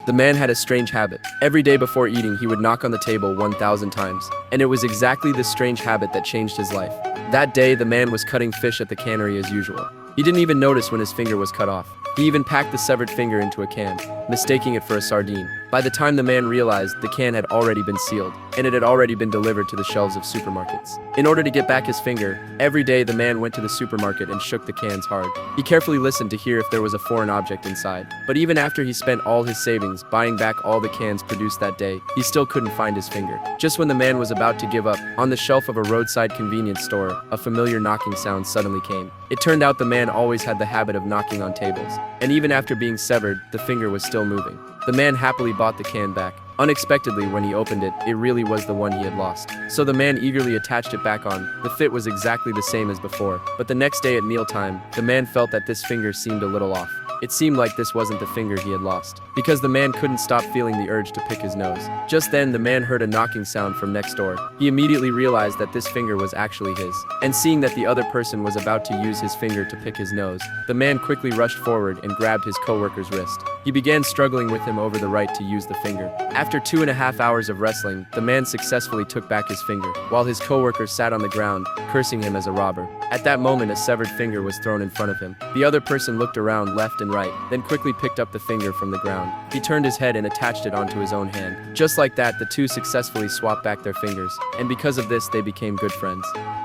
The man had a strange habit. Every day before eating, he would knock on the table 1,000 times. And it was exactly this strange habit that changed his life. That day, the man was cutting fish at the cannery as usual. He didn't even notice when his finger was cut off. He even packed the severed finger into a can, mistaking it for a sardine. By the time the man realized, the can had already been sealed, and it had already been delivered to the shelves of supermarkets. In order to get back his finger, every day the man went to the supermarket and shook the cans hard. He carefully listened to hear if there was a foreign object inside. But even after he spent all his savings buying back all the cans produced that day, he still couldn't find his finger. Just when the man was about to give up, on the shelf of a roadside convenience store, a familiar knocking sound suddenly came. It turned out the man always had the habit of knocking on tables, and even after being severed, the finger was still moving. The man happily bought the can back. Unexpectedly, when he opened it, it really was the one he had lost. So the man eagerly attached it back on. The fit was exactly the same as before. But the next day at mealtime, the man felt that this finger seemed a little off. It seemed like this wasn't the finger he had lost, because the man couldn't stop feeling the urge to pick his nose. Just then, the man heard a knocking sound from next door. He immediately realized that this finger was actually his. And seeing that the other person was about to use his finger to pick his nose, the man quickly rushed forward and grabbed his coworker's wrist. He began struggling with him over the right to use the finger. After 2.5 hours of wrestling, the man successfully took back his finger, while his coworker sat on the ground, cursing him as a robber. At that moment, a severed finger was thrown in front of him. The other person looked around left and right, then quickly picked up the finger from the ground. He turned his head and attached it onto his own hand. Just like that, the two successfully swapped back their fingers, and because of this, they became good friends.